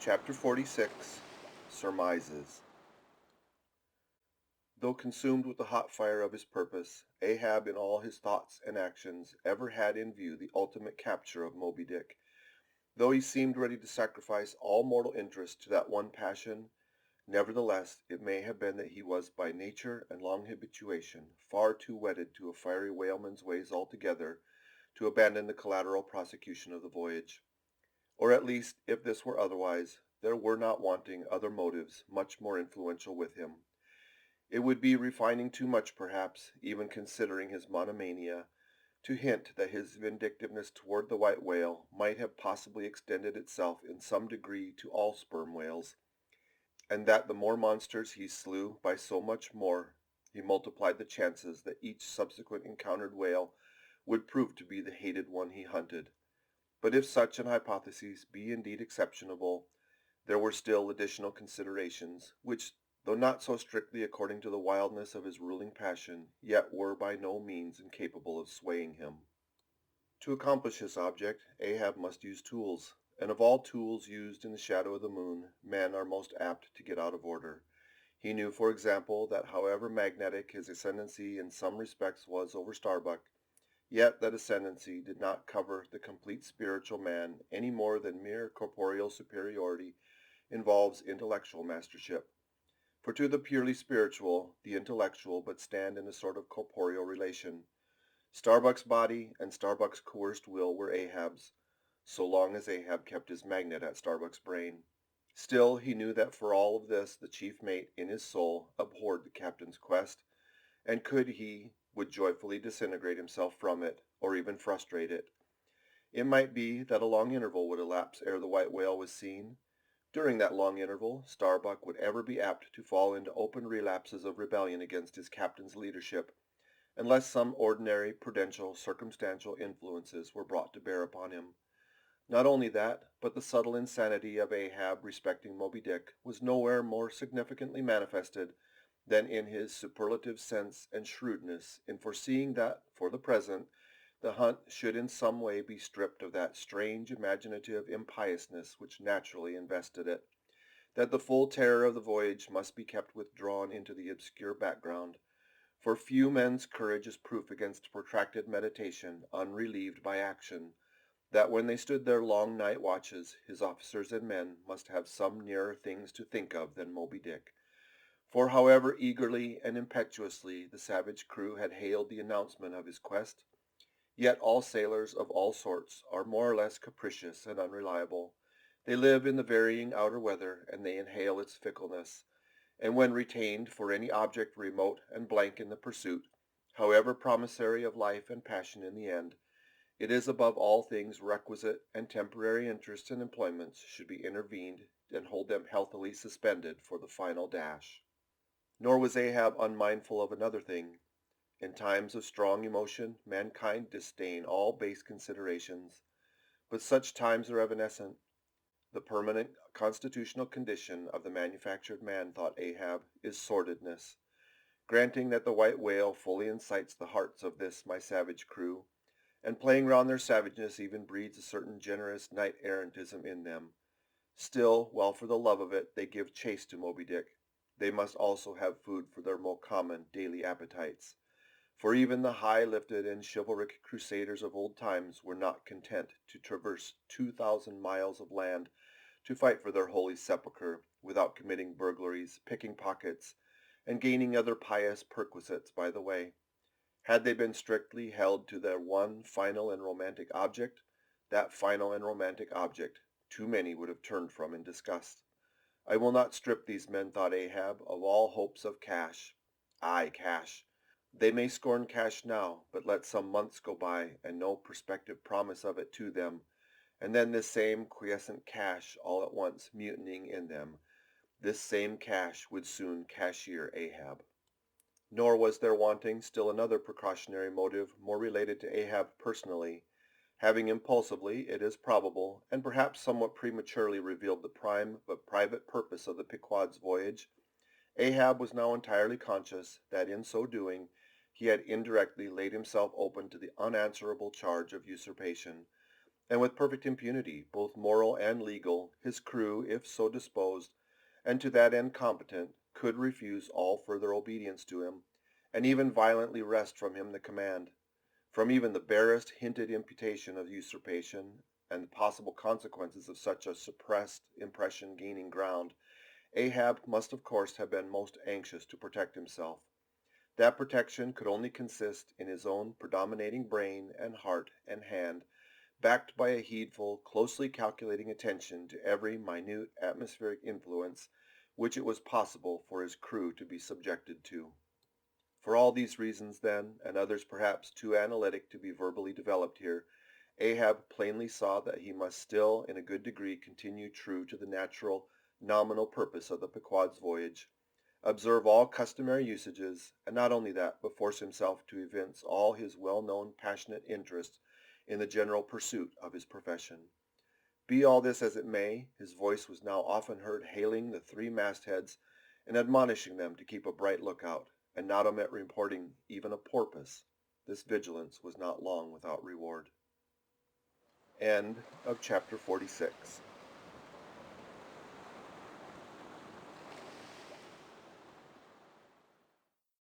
Chapter 46 Surmises. Though consumed with the hot fire of his purpose, Ahab in all his thoughts and actions ever had in view the ultimate capture of Moby Dick. Though he seemed ready to sacrifice all mortal interest to that one passion, nevertheless it may have been that he was by nature and long habituation far too wedded to a fiery whaleman's ways altogether to abandon the collateral prosecution of the voyage. Or at least, if this were otherwise, there were not wanting other motives much more influential with him. It would be refining too much, perhaps, even considering his monomania, to hint that his vindictiveness toward the white whale might have possibly extended itself in some degree to all sperm whales, and that the more monsters he slew by so much more he multiplied the chances that each subsequent encountered whale would prove to be the hated one he hunted. But if such an hypothesis be indeed exceptionable, there were still additional considerations, which, though not so strictly according to the wildness of his ruling passion, yet were by no means incapable of swaying him. To accomplish this object, Ahab must use tools, and of all tools used in the shadow of the moon, men are most apt to get out of order. He knew, for example, that however magnetic his ascendancy in some respects was over Starbuck, yet that ascendancy did not cover the complete spiritual man any more than mere corporeal superiority involves intellectual mastership. For to the purely spiritual, the intellectual but stand in a sort of corporeal relation. Starbuck's body and Starbuck's coerced will were Ahab's, so long as Ahab kept his magnet at Starbuck's brain. Still, he knew that for all of this the chief mate in his soul abhorred the captain's quest, and could he, would joyfully disintegrate himself from it, or even frustrate it. It might be that a long interval would elapse ere the white whale was seen. During that long interval, Starbuck would ever be apt to fall into open relapses of rebellion against his captain's leadership, unless some ordinary, prudential, circumstantial influences were brought to bear upon him. Not only that, but the subtle insanity of Ahab respecting Moby Dick was nowhere more significantly manifested than in his superlative sense and shrewdness in foreseeing that, for the present, the hunt should in some way be stripped of that strange imaginative impiousness which naturally invested it, that the full terror of the voyage must be kept withdrawn into the obscure background, for few men's courage is proof against protracted meditation unrelieved by action, that when they stood their long night watches, his officers and men must have some nearer things to think of than Moby Dick. For however eagerly and impetuously the savage crew had hailed the announcement of his quest, yet all sailors of all sorts are more or less capricious and unreliable. They live in the varying outer weather, and they inhale its fickleness, and when retained for any object remote and blank in the pursuit, however promissory of life and passion in the end, it is above all things requisite and temporary interests and employments should be intervened and hold them healthily suspended for the final dash. Nor was Ahab unmindful of another thing. In times of strong emotion, mankind disdain all base considerations, but such times are evanescent. The permanent constitutional condition of the manufactured man, thought Ahab, is sordidness. Granting that the white whale fully incites the hearts of this my savage crew, and playing round their savageness even breeds a certain generous knight-errantism in them, still, while for the love of it they give chase to Moby Dick, they must also have food for their more common daily appetites. For even the high-lifted and chivalric crusaders of old times were not content to traverse 2,000 miles of land to fight for their holy sepulchre without committing burglaries, picking pockets, and gaining other pious perquisites by the way. Had they been strictly held to their one final and romantic object, that final and romantic object too many would have turned from in disgust. I will not strip these men, thought Ahab, of all hopes of cash. Aye, cash. They may scorn cash now, but let some months go by, and no prospective promise of it to them, and then this same quiescent cash all at once mutinying in them, this same cash would soon cashier Ahab. Nor was there wanting still another precautionary motive more related to Ahab personally, having impulsively, it is probable, and perhaps somewhat prematurely revealed the prime but private purpose of the Pequod's voyage. Ahab was now entirely conscious that in so doing he had indirectly laid himself open to the unanswerable charge of usurpation, and with perfect impunity, both moral and legal, his crew, if so disposed, and to that end competent, could refuse all further obedience to him, and even violently wrest from him the command. From even the barest hinted imputation of usurpation, and the possible consequences of such a suppressed impression gaining ground, Ahab must of course have been most anxious to protect himself. That protection could only consist in his own predominating brain and heart and hand, backed by a heedful, closely calculating attention to every minute atmospheric influence which it was possible for his crew to be subjected to. For all these reasons, then, and others perhaps too analytic to be verbally developed here, Ahab plainly saw that he must still in a good degree continue true to the natural, nominal purpose of the Pequod's voyage, observe all customary usages, and not only that, but force himself to evince all his well-known passionate interest in the general pursuit of his profession. Be all this as it may, his voice was now often heard hailing the three mastheads and admonishing them to keep a bright lookout, and not omit reporting even a porpoise. This vigilance was not long without reward. End of chapter 46.